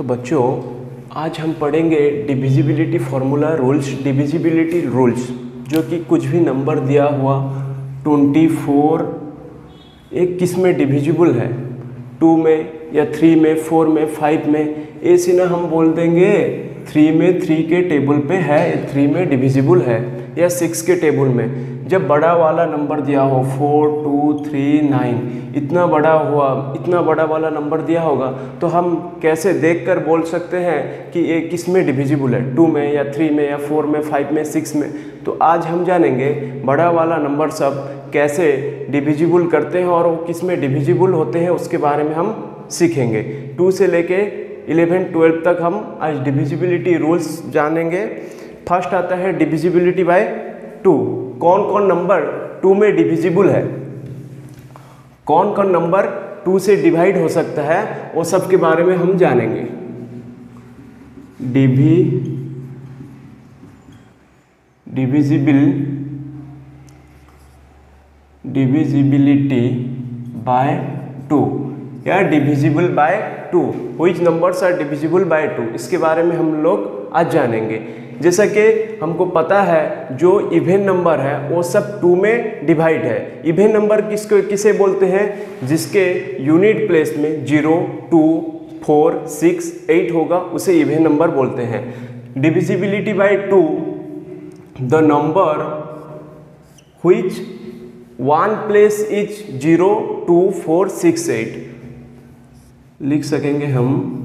तो बच्चों आज हम पढ़ेंगे divisibility formula rules, divisibility rules, जो कि कुछ भी नंबर दिया हुआ 24 एक किस में डिविजिबल है, 2 में या 3 में, 4 में, 5 में, ऐसे ना हम बोल देंगे 3 में 3 के टेबल पे है, 3 में डिविजिबल है, या 6 के टेबल में। जब बड़ा वाला नंबर दिया हो 4, 2, 3, 9 इतना बड़ा हुआ, इतना बड़ा वाला नंबर दिया होगा तो हम कैसे देखकर बोल सकते हैं कि ये किस में डिविजिबल है, 2 में या 3 में या 4 में, 5 में, 6 में। तो आज हम जानेंगे बड़ा वाला नंबर सब कैसे डिविजिबल करते हैं और वो किस में डिविजिबल होते हैं, उसके बारे में हम सीखेंगे। 2 से लेके 11, 12 तक हम आज डिविजिबिलिटी रूल्स जानेंगे। फर्स्ट आता है डिविजिबिलिटी बाय 2। कौन कौन नंबर 2 में डिविजिबल है, कौन कौन नंबर 2 से डिवाइड हो सकता है, वो सब के बारे में हम जानेंगे। डिविजिबिलिटी बाय 2 या divisible by 2, which numbers are divisible by 2, इसके बारे में हम लोग आज जानेंगे। जैसा कि हमको पता है जो इवन नंबर है वो सब 2 में डिवाइड है। इवन नंबर किसे बोलते हैं, जिसके यूनिट प्लेस में 0, 2, 4, 6, 8 होगा, उसे इवन नंबर बोलते हैं। Divisibility by 2, the number which 1 place is 0, 2, 4, 6, 8 लिख सकेंगे हम।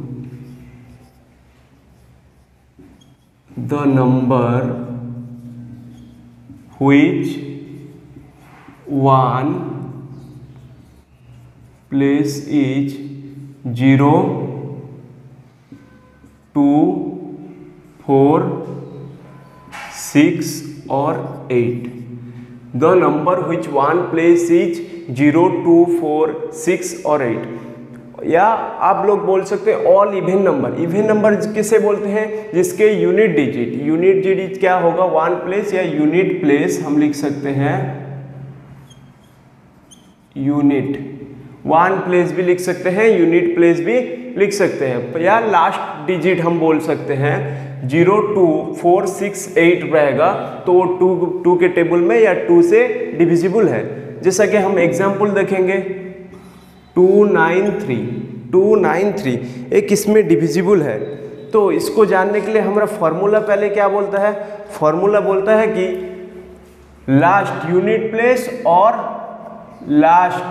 The number which 1 place is 0, 2, 4, 6 और 8। The number which 1 place is 0, 2, 4, 6 और 8। या आप लोग बोल सकते हैं all even number. Even number किसे बोलते हैं, जिसके यूनिट डिजिट क्या होगा, 1 प्लेस या यूनिट प्लेस हम लिख सकते हैं, यूनिट 1 प्लेस भी लिख सकते हैं, यूनिट प्लेस भी लिख सकते हैं, या लास्ट डिजिट हम बोल सकते हैं। 0, 2, 4, 6, 8 रहेगा तो वो 2 के टेबल में या 2 से डिविजिबल है। जैसा कि हम एग्जाम्पल देखेंगे 293 एक इसमें डिविजिबल है। तो इसको जानने के लिए हमारा फॉर्मूला पहले क्या बोलता है, फॉर्मूला बोलता है कि लास्ट यूनिट प्लेस और लास्ट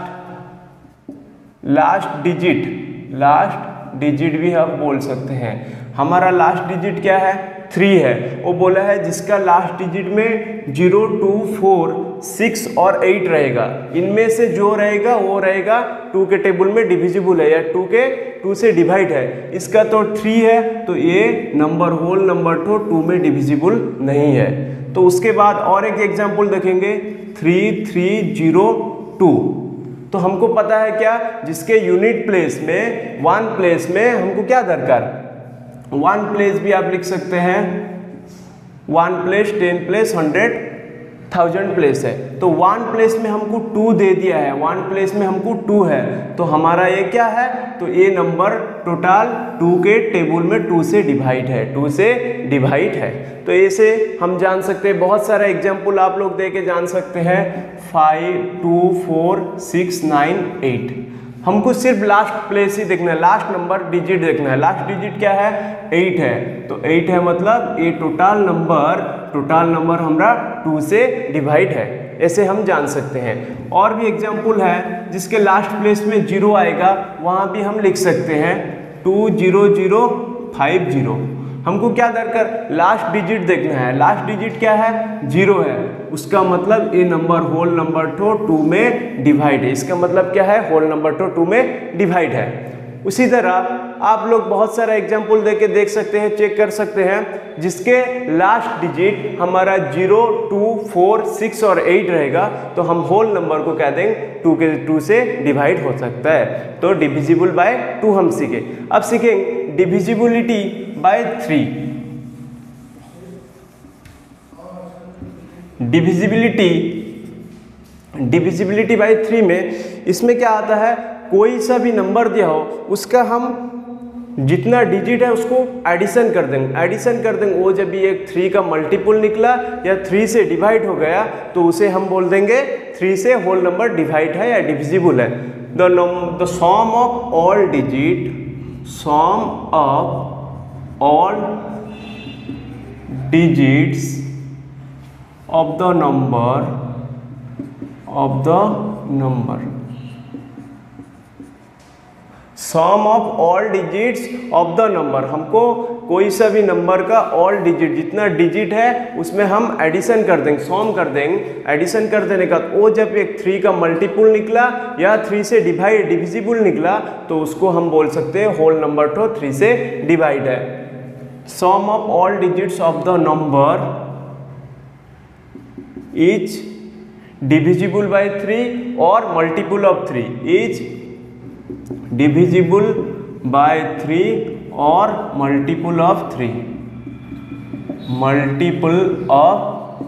डिजिट भी हम बोल सकते हैं। हमारा लास्ट डिजिट क्या है, 3 है। वो बोला है जिसका लास्ट डिजिट में 0, 2, 4, 6 और 8 रहेगा, इनमें से जो रहेगा वो रहेगा 2 के टेबल में डिविजिबल है या 2 से डिवाइड है। इसका तो 3 है तो ये नंबर होल नंबर तो 2 में डिविजिबल नहीं है। तो उसके बाद और एक एग्जांपल देखेंगे 3302। तो हमको पता है क्या, जिसके यूनिट प्लेस में 1 प्लेस में हमको क्या दरकार, 1 प्लेस भी आप लिख सकते हैं, 1 प्लेस 10 प्लेस 100 1000 प्लेस है। तो 1 प्लेस में हमको 2 दे दिया है, 1 प्लेस में हमको 2 है, तो हमारा ये क्या है, तो ये नंबर टोटल 2 के टेबल में 2 से डिवाइड है। तो ऐसे हम जान सकते हैं, बहुत सारा एग्जाम्पल आप लोग दे के जान सकते हैं। 5, 2, 4, 6, 9, 8। हमको सिर्फ लास्ट प्लेस ही देखना है, लास्ट नंबर डिजिट देखना है। लास्ट डिजिट क्या है, 8 है, तो 8 है मतलब ये टोटल नंबर हमारा 2 से डिवाइड है। ऐसे हम जान सकते हैं। और भी एग्जांपल है जिसके लास्ट प्लेस में 0 आएगा, वहाँ भी हम लिख सकते हैं 20050। हमको क्या दरकार, लास्ट डिजिट देखना है। लास्ट डिजिट क्या है, 0 है, उसका मतलब ये नंबर होल नंबर तो 2 में डिवाइड है। इसका मतलब क्या है, होल नंबर तो 2 में डिवाइड है। उसी तरह आप लोग बहुत सारा एग्जांपल देके देख सकते हैं, चेक कर सकते हैं, जिसके लास्ट डिजिट हमारा 0, 2, 4, 6 और 8 रहेगा, तो हम होल नंबर को कह देंगे 2 से डिवाइड हो सकता है। तो डिविजिबल बाय 2 हम सीखे। अब सीखेंगे डिविजिबिलिटी बाय 3। डिविजिबिलिटी बाय 3 में इसमें क्या आता है, कोई सा भी नंबर दिया हो उसका हम जितना डिजिट है उसको एडिशन कर देंगे, वो जब ये 3 का मल्टीपल निकला या 3 से डिवाइड हो गया तो उसे हम बोल देंगे 3 से होल नंबर डिवाइड है या डिविजिबल है। The sum of all digits of the number sum of all digits of the number, हमको कोई सा भी नंबर का ऑल डिजिट, जितना डिजिट है उसमें हम एडिशन कर देंगे, सम कर देंगे। एडिशन कर देने का वो जब एक 3 का मल्टीपल निकला या 3 से डिविजिबल निकला तो उसको हम बोल सकते हैं होल नंबर तो 3 से डिवाइड है। Sum of all digits of the number is divisible by 3 और multiple of 3 is divisible by 3 और मल्टीपल ऑफ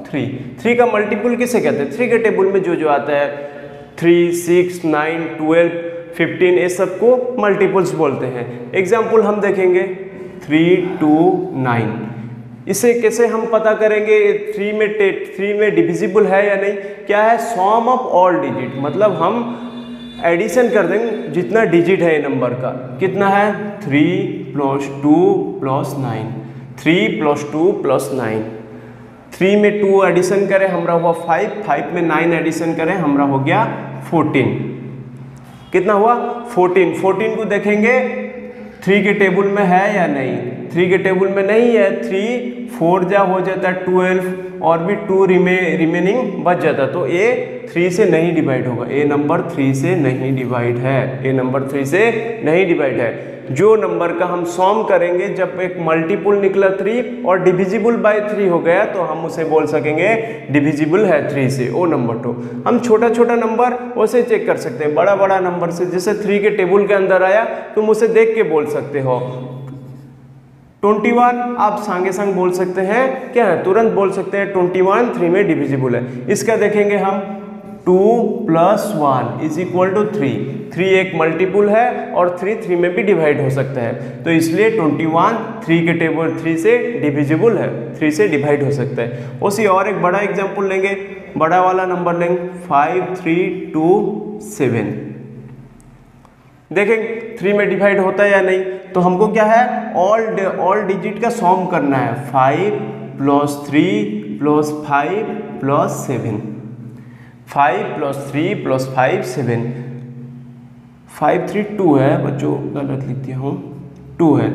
3। 3 का मल्टीपल किसे कहते हैं? 3 के टेबल में जो आता है 3, 6, 9, 12, 15 ये सबको मल्टीपल्स बोलते हैं। एग्जाम्पल हम देखेंगे 3, 2, 9। इसे कैसे हम पता करेंगे 3 में डिविजिबल है या नहीं? क्या है? सम ऑफ ऑल डिजिट, मतलब हम एडिशन कर देंगे जितना डिजिट है ये नंबर का। कितना है? 3 + 2 + 9, 3 + 2 + 9। 3 में 2 एडिशन करें हमारा हुआ 5, 5 में 9 एडिशन करें हमारा हो गया 14। कितना हुआ? 14। 14 को देखेंगे 3 के टेबल में है या नहीं? 3 के टेबल में नहीं है। 3 4 जा हो जाता है 12 और भी 2 रिमेनिंग बच जाता, तो ये 3 से नहीं डिवाइड होगा। ये नंबर 3 से नहीं डिवाइड है, ये नंबर 3 से नहीं डिवाइड है। जो नंबर का हम सम करेंगे जब एक मल्टीपल निकला 3 और डिविजिबल बाय 3 हो गया तो हम उसे बोल सकेंगे डिविजिबल है 3 से, वो नंबर तो। हम छोटा छोटा नंबर उसे चेक कर सकते हैं, बड़ा बड़ा नंबर से जैसे 3 के टेबल के अंदर आया तुम उसे देख के बोल सकते हो। 21 आप संगे संग बोल सकते हैं, क्या है? तुरंत बोल सकते हैं 21 3 में डिविजिबल है। इसका देखेंगे हम 2 + 1 = 3। 3 एक मल्टीपल है और 3 में भी डिवाइड हो सकता है, तो इसलिए 21 3 के टेबल 3 से डिविजिबल है, 3 से डिवाइड हो सकता है। उसी और एक बड़ा एग्जाम्पल लेंगे, बड़ा वाला नंबर लेंगे 5 3 2 7। देखेंगे 3 में डिवाइड होता है या नहीं, तो हमको क्या है? ऑल डिजिट का सम करना है। 5 + 3 + 5 + 7। 5 + 3 + 5 7। 5 3 2 है बच्चों, गलत लिख दिया हूँ, 2 है।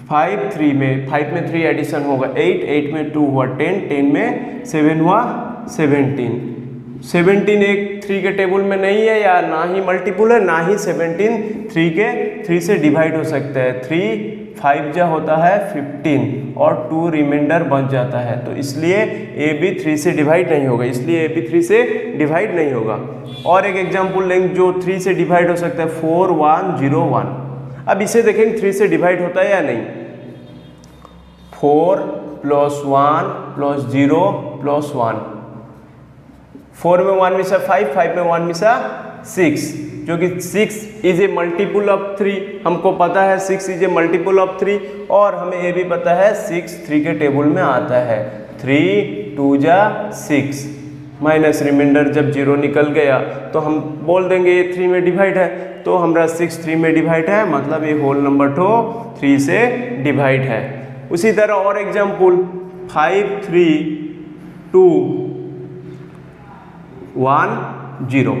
5 में 3 एडिशन होगा 8, 8 में 2 हुआ 10, 10 में 7 हुआ 17। 17 एक 3 के टेबल में नहीं है या ना ही मल्टीपल है, ना ही 17 3 से डिवाइड हो सकता है। 3 5 जा होता है 15 और 2 रिमाइंडर बच जाता है, तो इसलिए ए भी 3 से डिवाइड नहीं होगा, इसलिए ए भी 3 से डिवाइड नहीं होगा। और एक एग्जांपल लेंगे जो 3 से डिवाइड हो सकता है 4 1 0 1। अब इसे देखेंगे 3 से डिवाइड होता है या नहीं। 4 + 1 + 0 + 1। 4 में 1 मिसा 5, 5 में 1 मिसा 6, जो कि 6 इज ए मल्टीपल ऑफ 3। हमको पता है 6 इज ए मल्टीपल ऑफ 3 और हमें ये भी पता है 6 3 के टेबल में आता है। 3 2 जा 6 माइनस रिमाइंडर जब 0 निकल गया तो हम बोल देंगे ये 3 में डिवाइड है, तो हमारा 6 3 में डिवाइड है, मतलब ये होल नंबर तो 3 से डिवाइड है। उसी तरह और एग्जाम्पल 5 3 2 1 0।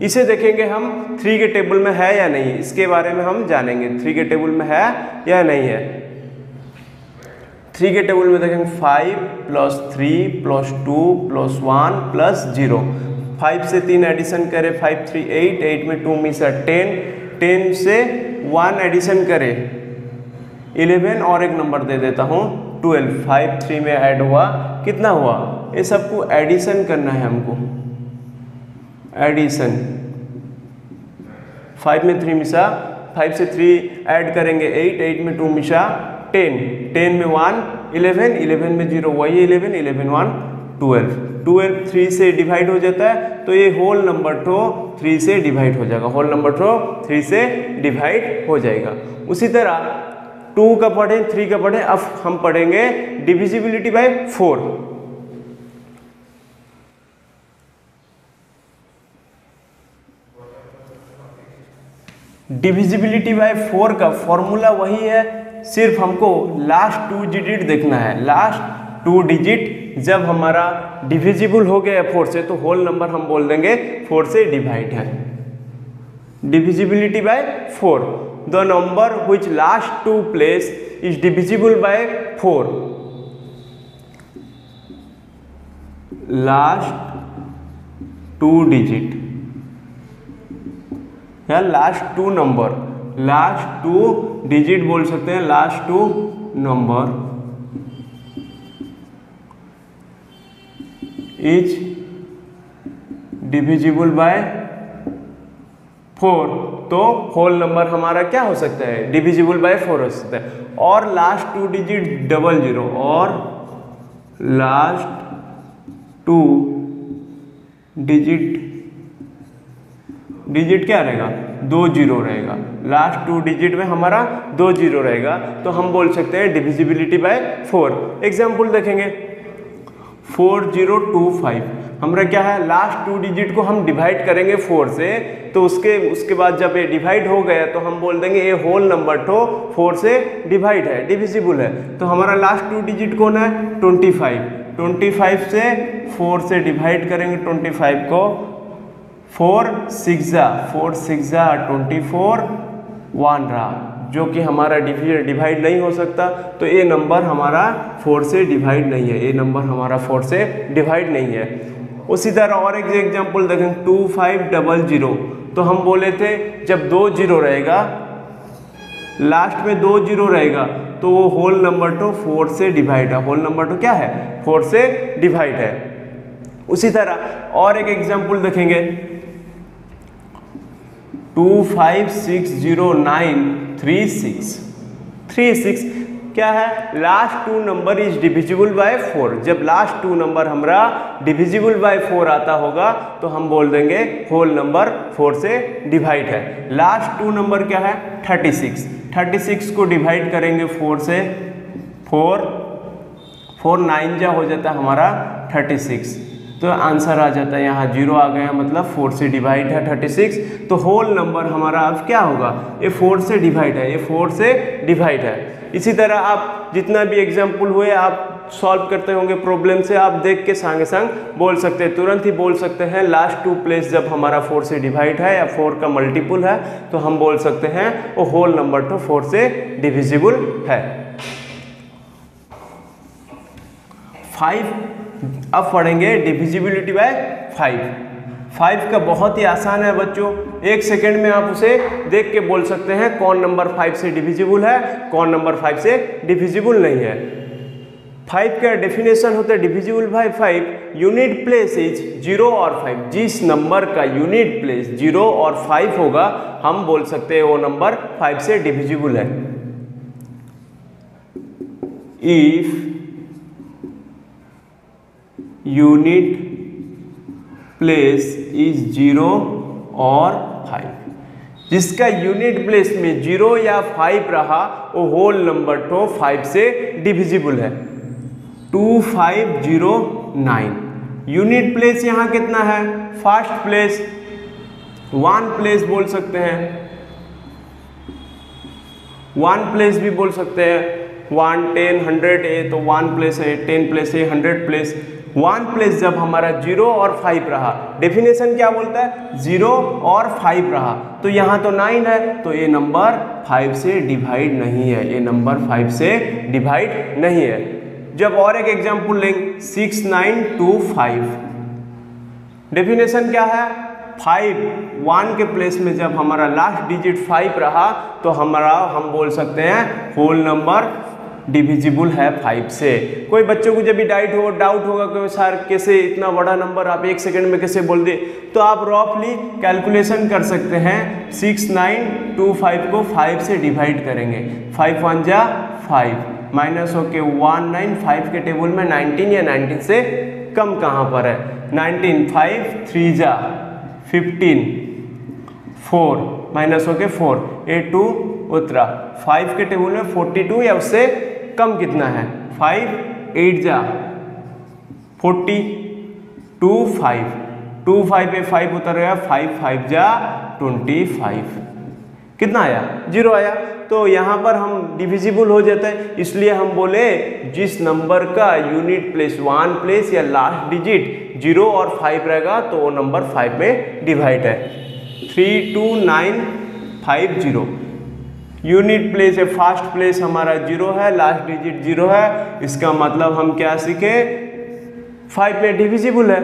इसे देखेंगे हम 3 के टेबल में है या नहीं, इसके बारे में हम जानेंगे 3 के टेबल में है या नहीं है। 3 के टेबल में देखेंगे 5 + 3 + 2 + 1 + 0। 5 से 3 एडिशन करें 5 3 8, 8 में 2 मिसा 10, 10 से 1 एडिशन करें 11 और एक नंबर दे देता हूँ 12। 5 3 में ऐड हुआ, कितना हुआ? ये सबको एडिशन करना है हमको, एडिशन। 5 में 3 मिसा, 5 से 3 ऐड करेंगे 8, 8 में 2 मिसा 10, 10 में 1 11, 11 में 0 वही 11, 11 1 12, 12 3 से डिवाइड हो जाता है, तो ये होल नंबर तो 3 से डिवाइड हो जाएगा, होल नंबर तो 3 से डिवाइड हो जाएगा। उसी तरह 2 का पढ़े, 3 का पढ़े, अब हम पढ़ेंगे डिविजिबिलिटी बाय 4। डिविजिबिलिटी बाय 4 का फॉर्मूला वही है, सिर्फ हमको लास्ट 2 डिजिट देखना है। लास्ट 2 डिजिट जब हमारा डिविजिबल हो गया 4 से तो होल नंबर हम बोल देंगे 4 से डिवाइड है। Divisibility bye 4, the number which last 2 place is divisible bye 4। Last 2 digit या लास्ट 2 नंबर, लास्ट 2 डिजिट बोल सकते हैं, last 2 number is divisible bye 4, तो होल नंबर हमारा क्या हो सकता है, डिविजिबल बाय 4 हो सकता है। और लास्ट 2 डिजिट 00, और लास्ट 2 डिजिट क्या रहेगा, 20 रहेगा। लास्ट 2 डिजिट में हमारा 20 रहेगा, तो हम बोल सकते हैं डिविजिबिलिटी बाय 4। एग्जाम्पल देखेंगे 4025, हमारा क्या है, लास्ट 2 डिजिट को हम डिवाइड करेंगे 4 से, तो उसके बाद जब ये डिवाइड हो गया तो हम बोल देंगे ये होल नंबर तो 4 से डिवाइड है, डिविजिबल है। तो हमारा लास्ट 2 डिजिट कौन है, 25 से 4 से डिवाइड करेंगे 25 को, 4 6 जा 24, 1 रहा, जो कि हमारा डिवाइड नहीं हो सकता, तो ये नंबर हमारा 4 से डिवाइड नहीं है, ये नंबर हमारा 4 से डिवाइड नहीं है। उसी तरह और एक एग्जांपल देखें 2500, तो हम बोले थे जब 2 0 रहेगा, लास्ट में 2 0 रहेगा, तो वो होल नंबर तो 4 से डिवाइड है, होल नंबर तो क्या है, 4 से डिवाइड है। उसी तरह और एक एग्जांपल देखेंगे 2560936 क्या है, last 2 number is divisible bye 4। जब लास्ट 2 नंबर हमारा डिविजिबल बाय 4 आता होगा तो हम बोल देंगे होल नंबर 4 से डिवाइड है। लास्ट 2 नंबर क्या है, 36 को डिवाइड करेंगे 4 से, 4 9 जा हो जाता है हमारा 36, तो आंसर आ जाता है यहाँ 0 आ गया, मतलब 4 से डिवाइड है 36, तो होल नंबर हमारा अब क्या होगा, ये 4 से डिवाइड है, ये 4 से डिवाइड है। इसी तरह आप जितना भी एग्जाम्पल हुए आप सॉल्व करते होंगे प्रॉब्लम से, आप देख के संगे संग बोल सकते हैं, तुरंत ही बोल सकते हैं लास्ट 2 प्लेस जब हमारा 4 से डिवाइड है या 4 का मल्टीपल है तो हम बोल सकते हैं वो होल नंबर तो 4 से डिविजिबल है। 5, अब पढ़ेंगे डिविजिबिलिटी बाय 5 का बहुत ही आसान है बच्चों, 1 सेकेंड में आप उसे देख के बोल सकते हैं कौन नंबर 5 से डिविजिबल है, कौन नंबर 5 से डिविजिबल नहीं है। 5 का डेफिनेशन होता है divisible bye 5, unit place is 0 और 5। जिस नंबर का यूनिट प्लेस 0 और 5 होगा हम बोल सकते हैं वो नंबर 5 से डिविजिबल है। इफ यूनिट प्लेस इज 0 और 5, जिसका यूनिट प्लेस में 0 या 5 रहा वो होल नंबर तो 5 से डिविजिबल है। 2509 यूनिट प्लेस यहाँ कितना है, फर्स्ट प्लेस 1 प्लेस बोल सकते हैं, 1 प्लेस भी बोल सकते हैं, 1 10 100 है तो 1 प्लेस है, 10 प्लेस है, 100 प्लेस। 1 प्लेस जब हमारा 0 और 5 रहा, डेफिनेशन क्या बोलता है, 0 और 5 रहा, तो यहाँ तो 9 है, तो ये नंबर 5 से डिवाइड नहीं है, ये नंबर 5 से डिवाइड नहीं है। जब और एक एग्जांपल लेंगे 6925, डेफिनेशन क्या है, 5 1 के प्लेस में जब हमारा लास्ट डिजिट 5 रहा तो हम बोल सकते हैं होल नंबर डिविजिबल है 5 से। कोई बच्चों को जब भी डाउट होगा कि सर कैसे इतना बड़ा नंबर आप 1 सेकंड में कैसे बोल दे, तो आप रफली कैलकुलेशन कर सकते हैं। 6925 को 5 से डिवाइड करेंगे, 5 1 जा 5 माइनस होके 195 के टेबल में 19 या 19 से कम कहाँ पर है, 19 5 3 जा 15 4 माइनस हो के 4, ये 2 उतरा। 5 के टेबल में 42 या उससे कम कितना है? 5 8 जा 40, 2 5, 2 5 पे 5 उतर गया, 5 5 जा 25, कितना आया? 0 आया। तो यहाँ पर हम डिविजिबल हो जाता है, इसलिए हम बोले जिस नंबर का यूनिट प्लेस 1 प्लेस या लास्ट डिजिट 0 और 5 रहेगा तो वो नंबर 5 में डिवाइड है। 32950 यूनिट प्लेस है, फर्स्ट प्लेस हमारा 0 है, लास्ट डिजिट 0 है, इसका मतलब हम क्या सीखे? 5 में डिविजिबल है।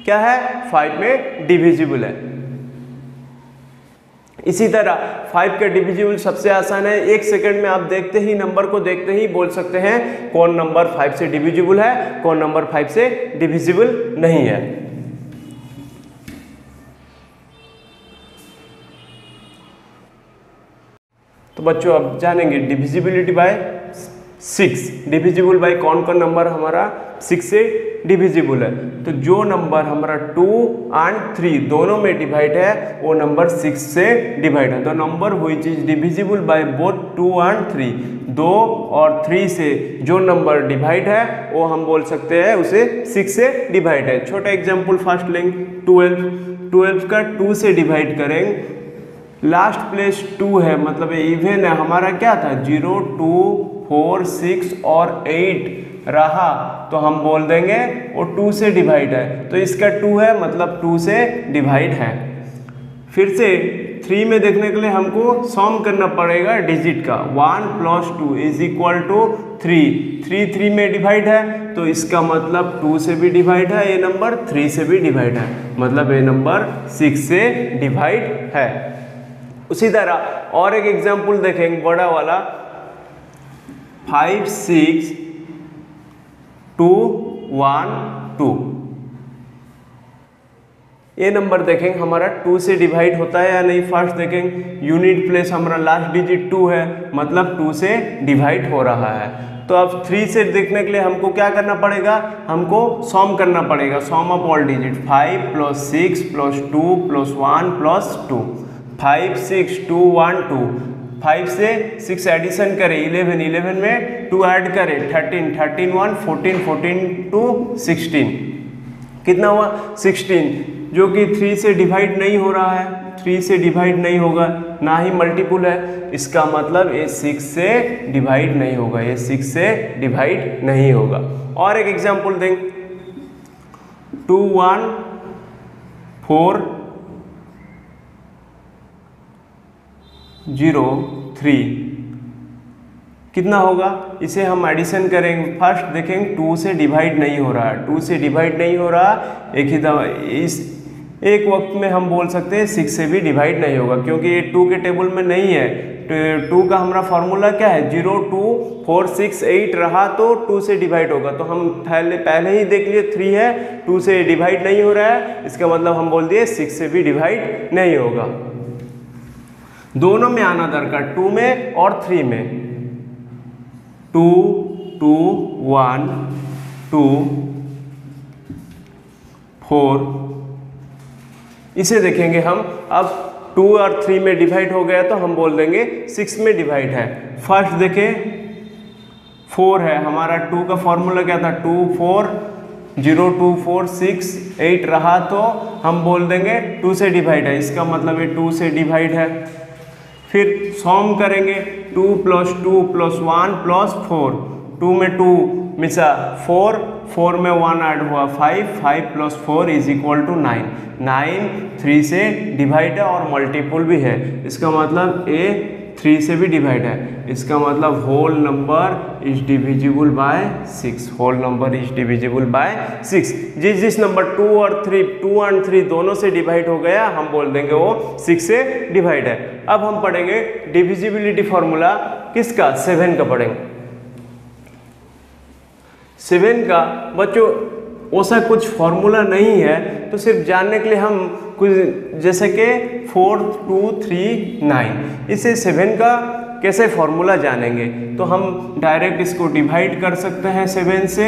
क्या है? 5 में डिविजिबल है। इसी तरह 5 का डिविजिबल सबसे आसान है, 1 सेकंड में आप देखते ही नंबर को देखते ही बोल सकते हैं कौन नंबर 5 से डिविजिबल है, कौन नंबर 5 से डिविजिबल नहीं है। तो बच्चों अब जानेंगे डिविजिबिलिटी बाय 6। डिविजिबल बाय कौन कौन नंबर हमारा 6 से डिविजिबल है? तो जो नंबर हमारा 2 एंड 3 दोनों में डिवाइड है वो नंबर 6 से डिवाइड है। The number which is divisible by both 2 and 3, 2 और 3 से जो नंबर डिवाइड है वो हम बोल सकते हैं उसे 6 से डिवाइड है। छोटा एग्जांपल फर्स्ट लेंगे, 12 का 2 से डिवाइड करेंगे, लास्ट प्लेस 2 है मतलब इवन है, हमारा क्या था? 0 2 4 6 और 8 रहा तो हम बोल देंगे वो 2 से डिवाइड है। तो इसका 2 है मतलब 2 से डिवाइड है। फिर से 3 में देखने के लिए हमको सम करना पड़ेगा डिजिट का, 1 + 2 = 3। 3 में डिवाइड है तो इसका मतलब 2 से भी डिवाइड है ये नंबर, 3 से भी डिवाइड है, मतलब ये नंबर 6 से डिवाइड है। उसी तरह और एक एग्जाम्पल देखेंगे बड़ा वाला, 5 6 2 1 2। ये नंबर देखेंगे हमारा 2 से डिवाइड होता है या नहीं। फर्स्ट देखेंगे यूनिट प्लेस हमारा लास्ट डिजिट 2 है मतलब 2 से डिवाइड हो रहा है। तो अब 3 से देखने के लिए हमको क्या करना पड़ेगा? हमको सम करना पड़ेगा, सम ऑफ ऑल डिजिट, 5 + 6 + 2 + 1 + 2, 5 6 2 1 2। 5 से 6 एडिशन करें 11, 11 में 2 ऐड करें 13, 13 1 14, 14 2 16, कितना हुआ? 16, जो कि 3 से डिवाइड नहीं हो रहा है, 3 से डिवाइड नहीं होगा, ना ही मल्टीपुल है, इसका मतलब ये 6 से डिवाइड नहीं होगा, ये 6 से डिवाइड नहीं होगा। और एक एग्जांपल देंगे, 2 1 4 0 3, कितना होगा? इसे हम एडिशन करेंगे। फर्स्ट देखेंगे 2 से डिवाइड नहीं हो रहा है, 2 से डिवाइड नहीं हो रहा, एक ही दवा इस एक वक्त में हम बोल सकते हैं 6 से भी डिवाइड नहीं होगा क्योंकि ये 2 के टेबल में नहीं है। 2 का हमारा फॉर्मूला क्या है? 0 2 4 6 8 रहा तो 2 से डिवाइड होगा, तो हम पहले ही देख लिए 3 है, 2 से डिवाइड नहीं हो रहा है, इसका मतलब हम बोल दिए 6 से भी डिवाइड नहीं होगा। दोनों में आना दरकार, 2 में और 3 में, 2 2 1 2 4, इसे देखेंगे हम। अब 2 और 3 में डिवाइड हो गया तो हम बोल देंगे 6 में डिवाइड है। फर्स्ट देखें 4 है, हमारा 2 का फॉर्मूला क्या था? 2 4 0 2 4 6 8 रहा तो हम बोल देंगे 2 से डिवाइड है, इसका मतलब ये 2 से डिवाइड है। फिर सम करेंगे 2 + 2 + 1 + 4, 2 में 2 मिसा 4, 4 में 1 ऐड हुआ 5, 5 + 4 = 9, 9 3 से डिवाइड है और मल्टीपल भी है, इसका मतलब ए 3 से भी डिवाइड है, इसका मतलब whole number is divisible by 6, whole number is divisible by 6। जिस नंबर 2 और 3 2 और 3 दोनों से डिवाइड हो गया हम बोल देंगे वो 6 से डिवाइड है। अब हम पढ़ेंगे डिविजिबिलिटी फॉर्मूला किसका? 7 का पढ़ेंगे। 7 का बच्चों ऐसा कुछ फॉर्मूला नहीं है, तो सिर्फ जानने के लिए हम कुछ जैसे कि 4 2 3 9, इसे 7 का कैसे फॉर्मूला जानेंगे? तो हम डायरेक्ट इसको डिवाइड कर सकते हैं 7 से,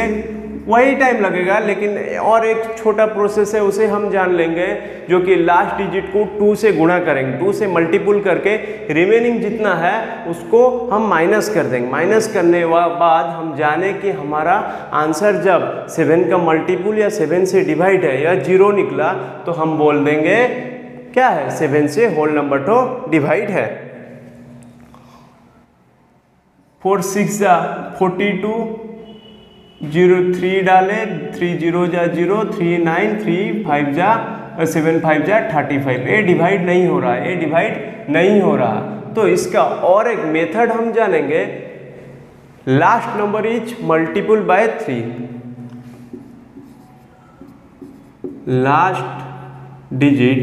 वही टाइम लगेगा, लेकिन और एक छोटा प्रोसेस है उसे हम जान लेंगे, जो कि लास्ट डिजिट को 2 से गुणा करेंगे, 2 से मल्टीपुल करके रिमेनिंग जितना है उसको हम माइनस कर देंगे। माइनस करने के बाद हम जाने कि हमारा आंसर जब 7 का मल्टीपुल या 7 से डिवाइड है या 0 निकला तो हम बोल देंगे क्या है, 7 से होल नंबर तो डिवाइड है। 4 6 जा 42, 0 3 डाले, 3 0 जा 0, 3 9, 3 5 जा 7 5 जा 35। ये डिवाइड नहीं हो रहा, ये डिवाइड नहीं हो रहा। तो इसका और एक मेथड हम जानेंगे, last number is multiple bye 3। Last digit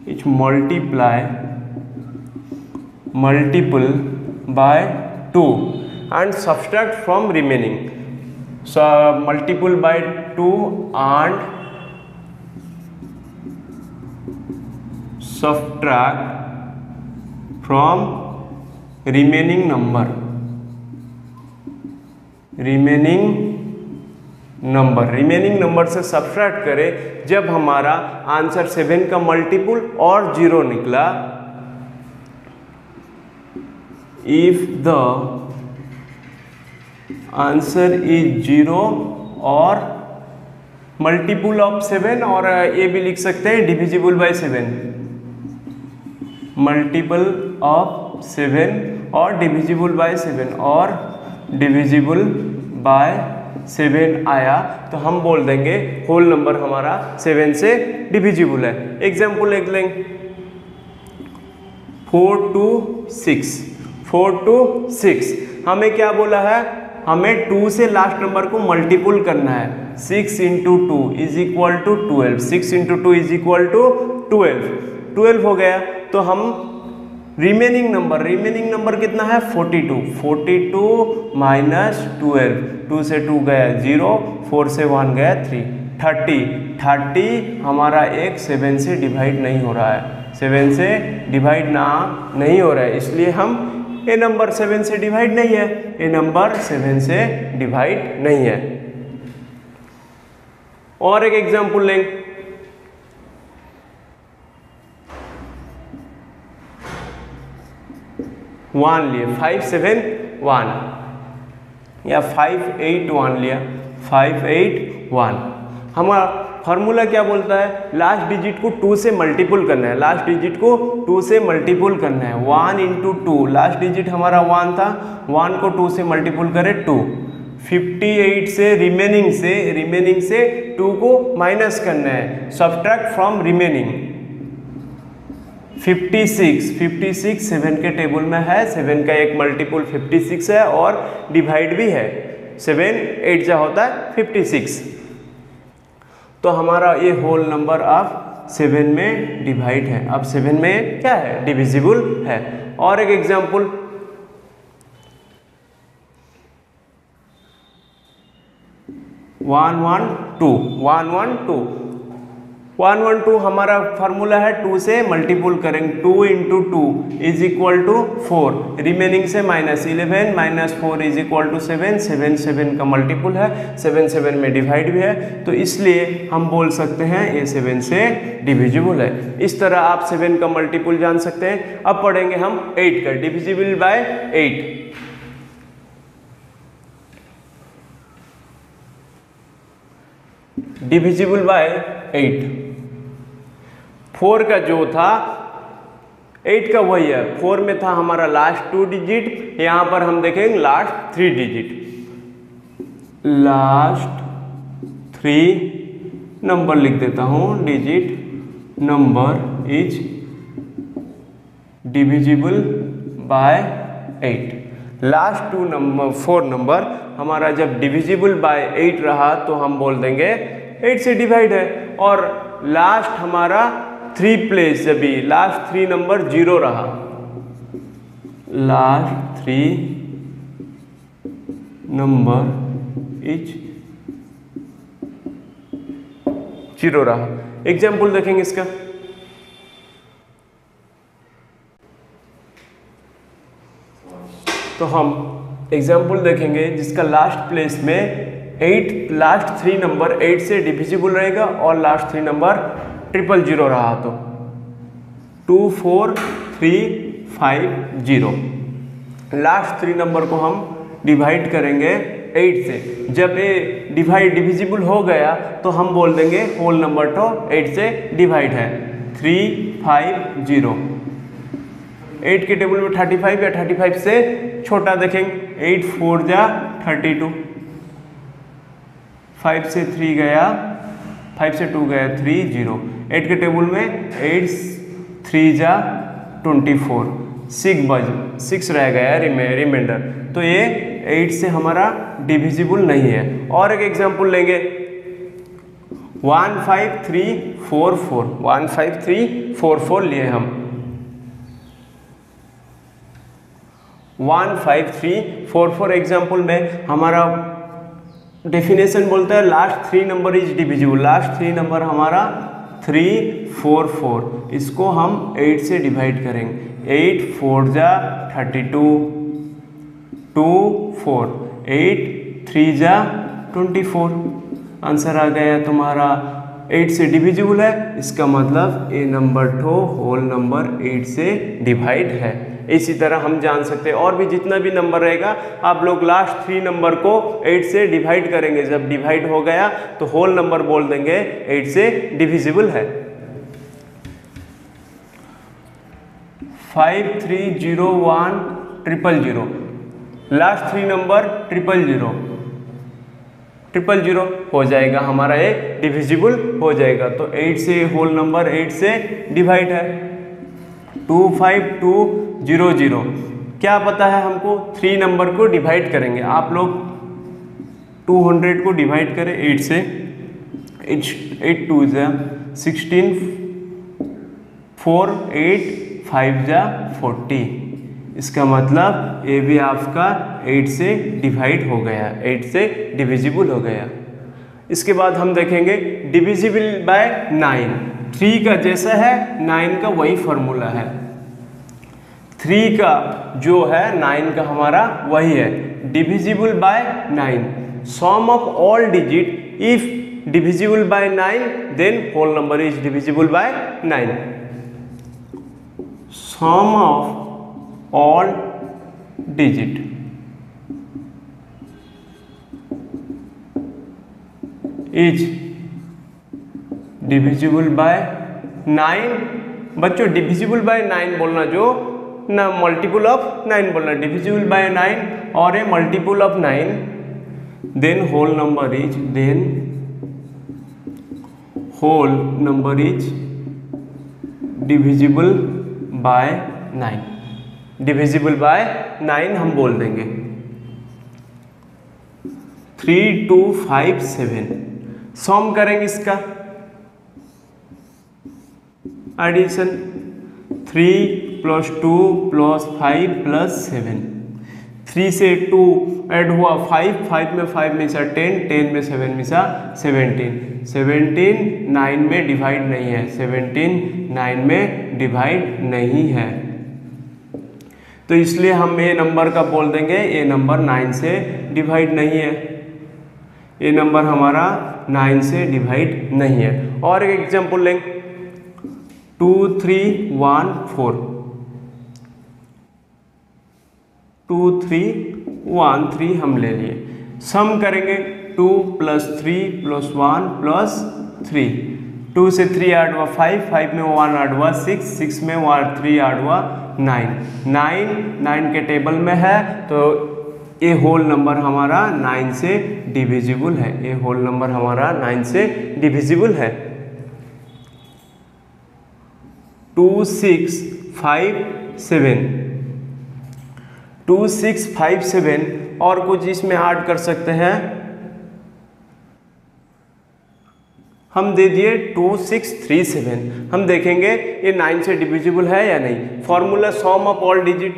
is multiple by 2 and subtract from remaining. So multiple by 2 and subtract from remaining number. Remaining number से सब्ट्रैक्ट करें जब हमारा आंसर 7 का मल्टीपुल और 0 निकला। इफ द आंसर इज 0 और multiple of 7, और ये भी लिख सकते हैं डिविजिबल बाय 7, मल्टीपल ऑफ 7 और डिविजिबल बाय 7 और डिविजिबल बाय 7 आया तो हम बोल देंगे होल नंबर हमारा 7 से डिविजिबल है। एग्जाम्पल लिख लेंगे, 4 to 6। हमें क्या बोला है, हमें 2 से लास्ट नंबर को मल्टीपुल करना है। 6 into 2 is equal to 12। 6 into 2 is equal to 12 हो गया। तो हम रिमेनिंग नंबर कितना है, 42 माइनस 12, 2 से 2 गया 0, 4 से 1 गया 3, 30 हमारा एक 7 से डिवाइड नहीं हो रहा है, 7 से डिवाइड नहीं हो रहा है, इसलिए हम ये नंबर 7 से डिवाइड नहीं है, ये नंबर 7 से डिवाइड नहीं है। और एक एग्जांपल लेंगे, 1 लिए 5 7 1 या 5 8 1 लिया 5 8 1। हमारा फार्मूला क्या बोलता है, लास्ट डिजिट को 2 से मल्टीपुल करना है, 1 into 2, लास्ट डिजिट हमारा 1 था, 1 को 2 से मल्टीपुल करें 2। 58 से रिमेनिंग से 2 को माइनस करना है, सब्ट्रैक्ट फ्रॉम रिमेनिंग। 56 7 के टेबल में है, 7 का एक मल्टीपुल 56 है और डिवाइड भी है, 7 8 जा होता है 56। तो हमारा ये होल नंबर अब 7 में डिवाइड है, अब 7 में क्या है, डिविजिबल है। और एक एग्जांपल, 1 1 2 हमारा फार्मूला है 2 से मल्टीपुल करेंगे, 2 into 2 is equal to 4, remaining से minus 11 minus 4 is equal to 7, 7 का मल्टीपुल है, 7 में डिवाइड भी है, तो इसलिए हम बोल सकते हैं ये 7 से डिविजिबल है। इस तरह आप 7 का मल्टीपुल जान सकते हैं। अब पढ़ेंगे हम 8 का, डिविजिबल बाय 8। डिविजिबल बाय 8, 4 का जो था 8 का वही है, 4 में था हमारा लास्ट 2 डिजिट, यहां पर हम देखेंगे लास्ट 3 डिजिट, लास्ट 3 नंबर लिख देता हूं, digit number is divisible bye 8। Last 4 number हमारा जब डिविजिबल बाय 8 रहा तो हम बोल देंगे 8 से डिवाइड है। और लास्ट हमारा 3 प्लेस जब भी लास्ट 3 नंबर 0 रहा, लास्ट 3 नंबर इज 0 रहा। एग्जाम्पल देखेंगे इसका, तो हम एग्जाम्पल देखेंगे जिसका लास्ट प्लेस में 8, लास्ट 3 नंबर 8 से डिविजिबल रहेगा और लास्ट 3 नंबर 000 रहा तो 24350। लास्ट 3 नंबर को हम डिवाइड करेंगे 8 से। जब ये डिविजिबल हो गया तो हम बोल देंगे होल नंबर तो 8 से डिवाइड है। 350। 8 के टेबल में 35 या 35 से छोटा देखेंगे। 8 4 जा 32, 5 से 3 गया, 5 से 2 गया 3 0। 8 के टेबल में 8 3 जा 24, 6 रह गया रिमाइंडर। तो ये 8 से हमारा डिविजिबल नहीं है। और एक एग्जांपल लेंगे 15344। 15344 लिए हम। 15344 एग्जाम्पल में हमारा डेफिनेशन बोलता है last 3 number is divisible. Last 3 number हमारा 344, इसको हम 8 से डिवाइड करेंगे। 8 4 जा 32, 2 4, 8 3 जा 24। आंसर आ गया तुम्हारा 8 से डिविजिबल है, इसका मतलब ए नंबर तो होल नंबर 8 से डिवाइड है। इसी तरह हम जान सकते हैं और भी जितना भी नंबर रहेगा आप लोग लास्ट 3 नंबर को 8 से डिवाइड करेंगे। जब डिवाइड हो गया तो होल नंबर बोल देंगे 8 से डिविजिबल है। 530100, लास्ट 3 नंबर 000 हो जाएगा हमारा, ये डिविजिबल हो जाएगा। तो 8 से होल नंबर 8 से डिवाइड है। 25200, क्या पता है हमको 3 नंबर को डिवाइड करेंगे। आप लोग 200 को डिवाइड करें 8 से। 8 2 जा 16, 4 8 5 जा 40। इसका मतलब ये भी आपका 8 से डिवाइड हो गया, 8 से डिविजिबल हो गया। इसके बाद हम देखेंगे डिविजिबल बाय 9। 3 का जैसा है 9 का वही फॉर्मूला है। 3 का जो है 9 का हमारा वही है। Divisible by 9, sum of all digit if divisible by 9 then whole number is divisible by 9। Sum of all digit is divisible by 9। बच्चों डिविजिबल बाय 9 बोलना, जो ना मल्टीपल ऑफ 9 बोलना। डिविजिबल बाय 9 और a multiple of 9 then whole number is divisible by 9। Divisible by 9 हम बोल देंगे। 3257, सम करेंगे इसका एडिशन। 3 + 2 + 5 + 7। 3 से 2 ऐड हुआ 5 में 5 मिसा 10, 10 में 7 मिसा 17। 17 9 में डिवाइड नहीं है, 17 9 में डिवाइड नहीं है, तो इसलिए हम ये नंबर का बोल देंगे ये नंबर 9 से डिवाइड नहीं है। ये नंबर हमारा 9 से डिवाइड नहीं है। और एक एग्जांपल लेंगे 2314। 2313 हम ले लिए। सम करेंगे 2 + 3 + 1 + 3। 2 से 3 ऐड हुआ 5, 5 में 1 ऐड हुआ 6, 6 में 3 ऐड हुआ 9। 9 के टेबल में है तो ये होल नंबर हमारा 9 से डिविजिबल है। ये होल नंबर हमारा 9 से डिविजिबल है। 2657। 2657 और कुछ इसमें ऐड कर सकते हैं। हम दे दिए 2637। हम देखेंगे ये 9 से डिविजिबल है या नहीं। Formula some of all digit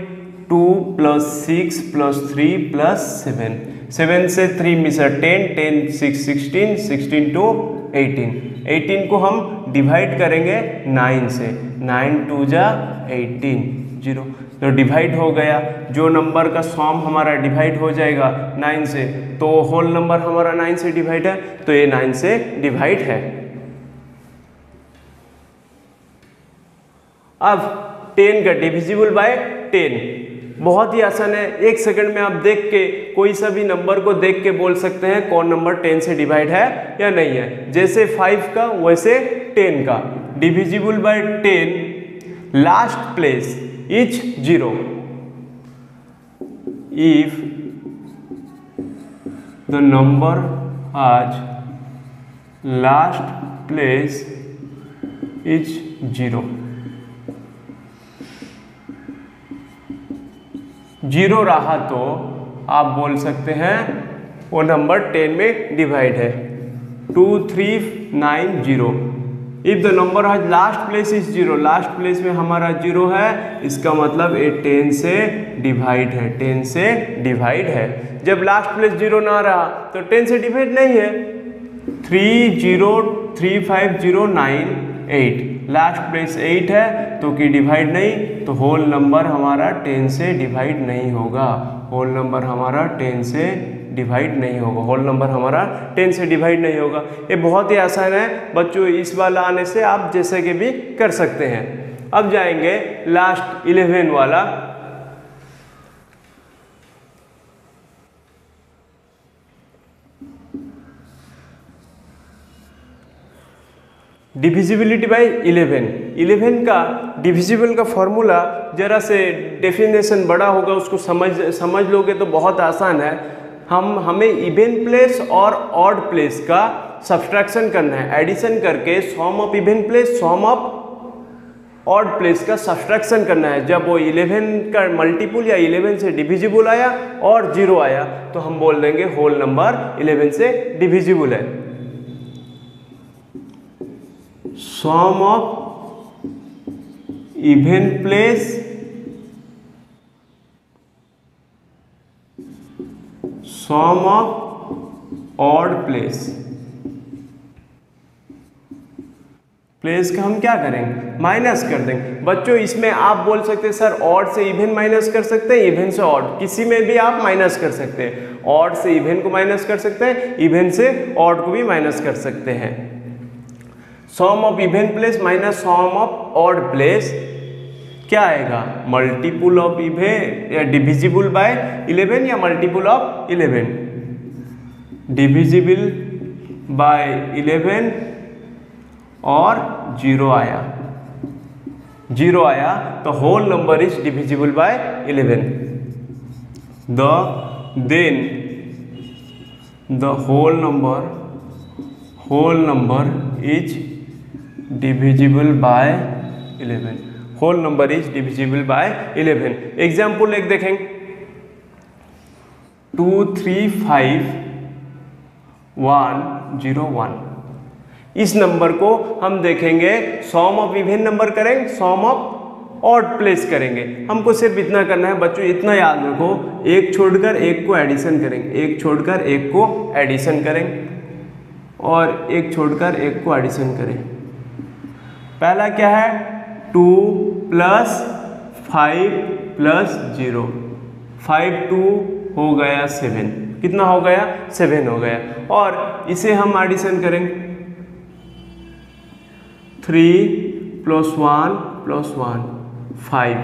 2 + 6 + 3 + 7। 7 से 3 मिसा 10, 10 6 16, 16 to 18। 18 को हम डिवाइड करेंगे 9 से, 9 2 जा 18, 0 तो डिवाइड हो गया। जो नंबर का सॉम हमारा डिवाइड हो जाएगा 9 से, तो होल नंबर हमारा 9 से डिवाइड है, तो ये 9 से डिवाइड है। अब 10 का डिविजिबल बाय 10 बहुत ही आसान है। 1 सेकंड में आप देख के कोई सा भी नंबर को देख के बोल सकते हैं कौन नंबर 10 से डिवाइड है या नहीं है। जैसे 5 का वैसे 10 का divisible by 10, last place is 0 if the number has last place is 0, 0 रहा तो आप बोल सकते हैं वो नंबर 10 में डिवाइड है। 2 3 9 0 if the number has last place is 0, last place में हमारा 0 है, इसका मतलब ये 10 से डिवाइड है, 10 से डिवाइड है। जब लास्ट प्लेस 0 ना रहा तो 10 से डिवाइड नहीं है। 3 0 3 5 0 9 8, लास्ट प्लेस 8 है तो कि डिवाइड नहीं, तो होल नंबर हमारा 10 से डिवाइड नहीं होगा, होल नंबर हमारा 10 से डिवाइड नहीं होगा, होल नंबर हमारा 10 से डिवाइड नहीं होगा। ये बहुत ही आसान है बच्चों, इस वाला आने से आप जैसे कि भी कर सकते हैं। अब जाएंगे लास्ट 11 वाला। Divisibility bye 11। 11 का डिविजिबल का फॉर्मूला जरा से डेफिनेशन बड़ा होगा, उसको समझ लोगे तो बहुत आसान है। हमें इवन प्लेस और ऑड प्लेस का सब्सट्रैक्शन करना है, एडिशन करके sum of even place sum of odd place का सब्सट्रैक्शन करना है। जब वो 11 का मल्टीपुल या 11 से डिविजिबल आया और 0 आया तो हम बोल देंगे होल नंबर 11 से डिविजिबल है। Sum of even place sum of odd place का हम क्या करेंगे, माइनस कर देंगे। बच्चों इसमें आप बोल सकते हैं सर ऑड से इवन माइनस कर सकते हैं, इवन से ऑड, किसी में भी आप माइनस कर सकते हैं। ऑड से इवन को माइनस कर सकते हैं, इवन से ऑड को भी माइनस कर सकते हैं। Sum of even place minus sum of odd place क्या आएगा, मल्टीपुल ऑफ इवन या डिविजिबल बाय 11 या मल्टीपुल ऑफ 11, डिविजिबल बाय 11 और 0 आया, 0 आया तो whole number is divisible by 11। Then the whole number is divisible by 11, whole number is divisible by 11। Example एक देखेंगे, 2 3 5 1 0 1। इस नंबर को हम देखेंगे सॉम ऑफ इवन नंबर करेंगे, सॉम ऑफ ऑड प्लेस करेंगे। हमको सिर्फ इतना करना है बच्चों, इतना याद रखो, एक छोड़कर एक को एडिशन करेंगे, एक छोड़कर एक को एडिशन करेंगे और एक छोड़कर एक को एडिशन करें। पहला क्या है, 2 + 5 + 0, 5 2 हो गया 7, कितना हो गया 7 हो गया। और इसे हम एडिशन करेंगे, 3 + 1 + 1 5,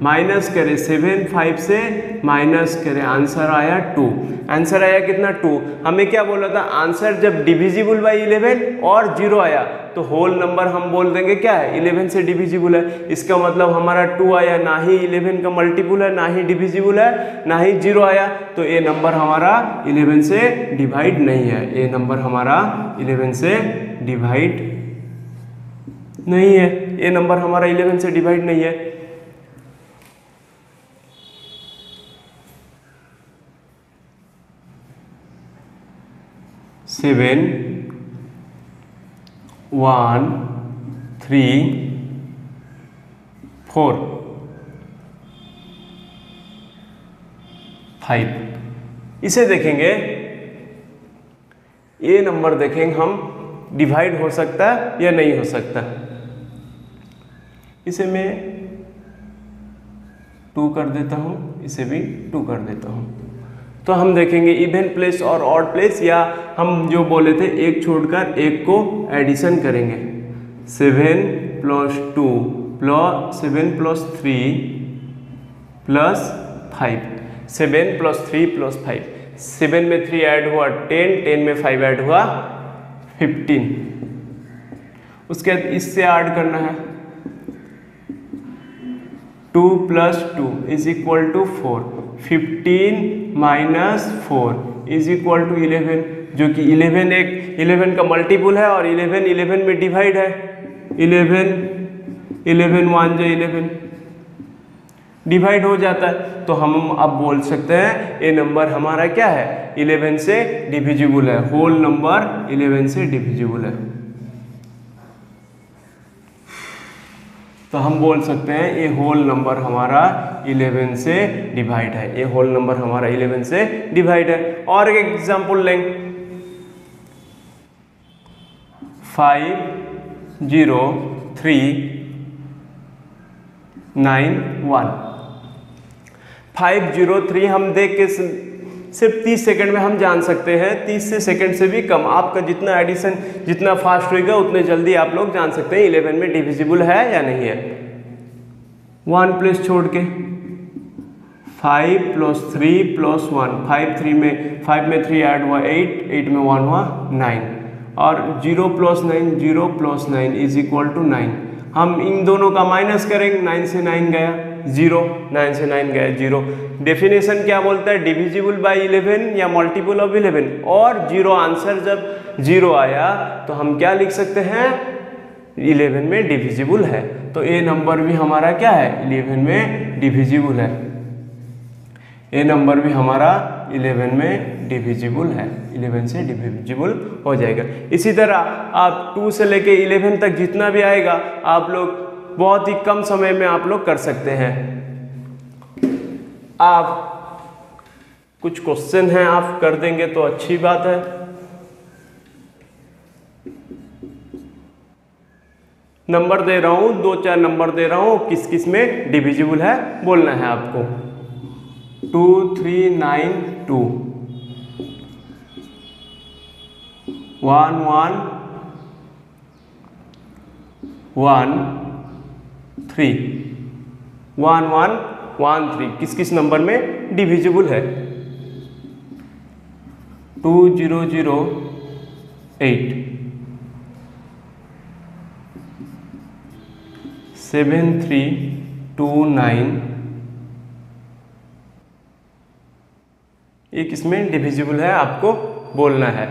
माइनस करें 7 5 से माइनस करें, आंसर आया 2। आंसर आया कितना 2। हमें क्या बोला था, आंसर जब डिविजिबल बाय 11 और 0 आया तो होल नंबर हम बोल देंगे क्या है, 11 से डिविजिबल है। इसका मतलब हमारा 2 आया, ना ही 11 का मल्टीपुल है, ना ही डिविजिबल है, ना ही 0 आया, तो ये नंबर हमारा 11 से डिवाइड नहीं है, ये नंबर हमारा 11 से डिवाइड नहीं है, ये नंबर हमारा 11 से डिवाइड नहीं है। सेवन 1 3 4 5। इसे देखेंगे, ये नंबर देखेंगे हम डिवाइड हो सकता है या नहीं हो सकता। इसे मैं 2 कर देता हूँ, इसे भी 2 कर देता हूँ। तो हम देखेंगे इवन प्लेस और ऑड प्लेस, या हम जो बोले थे एक छोड़कर एक को एडिशन करेंगे। 7 + 2 + 7 + 3 + 5, 7 + 3 + 5, 7 में 3 ऐड हुआ 10, 10 में 5 ऐड हुआ 15। उसके बाद इससे ऐड करना है 2 + 2 = 4, 15 - 4 = 11, जो कि 11 का मल्टीपल है और 11 में डिवाइड है। 11 1 जो 11 डिवाइड हो जाता है, तो हम अब बोल सकते हैं ये नंबर हमारा क्या है, 11 से डिविजिबल है, होल नंबर 11 से डिविजिबल है। तो हम बोल सकते हैं ये होल नंबर हमारा 11 से डिवाइड है, ये होल नंबर हमारा 11 से डिवाइड है। और एक एग्जांपल लेंगे, 5 0 3 9 1। 5 0 3 हम देख के सिर्फ 30 सेकंड में हम जान सकते हैं, 30 सेकंड से भी कम। आपका जितना एडिशन जितना फास्ट होगा उतने जल्दी आप लोग जान सकते हैं 11 में डिविजिबल है या नहीं है। 1 प्लेस छोड़ के 5 + 3 + 1, 5 में 3 ऐड हुआ 8, 8 में 1 हुआ 9, और 0 + 9 0 + 9 = 9। हम इन दोनों का माइनस करेंगे, 9 से 9 गया 0, 9 से 9 गया 0। डेफिनेशन क्या बोलता है, डिविजिबल बाय 11 या मल्टीपल ऑफ 11, और 0 आंसर जब 0 आया तो हम क्या लिख सकते हैं, 11 में डिविजिबल है। तो ये नंबर भी हमारा क्या है, 11 में डिविजिबल है। ये नंबर भी हमारा 11 में डिविजिबल है, 11 से डिविजिबल हो जाएगा। इसी तरह आप 2 से लेके 11 तक जितना भी आएगा आप लोग बहुत ही कम समय में आप लोग कर सकते हैं। आप कुछ क्वेश्चन हैं आप कर देंगे तो अच्छी बात है। नंबर दे रहा हूं, 2-4 नंबर दे रहा हूं, किस किस में डिविजिबल है बोलना है आपको। 2 3 9 2, 1 1 1 3, 1 1 1 3 किस किस नंबर में डिविजिबल है। 2 0 0 8, 7 3 2 9, ये किसमें डिविजिबल है आपको बोलना है।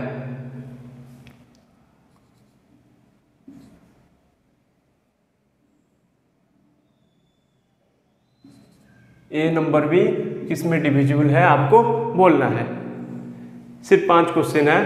ये नंबर भी किसमें डिविजिबल है आपको बोलना है। सिर्फ 5 क्वेश्चन है।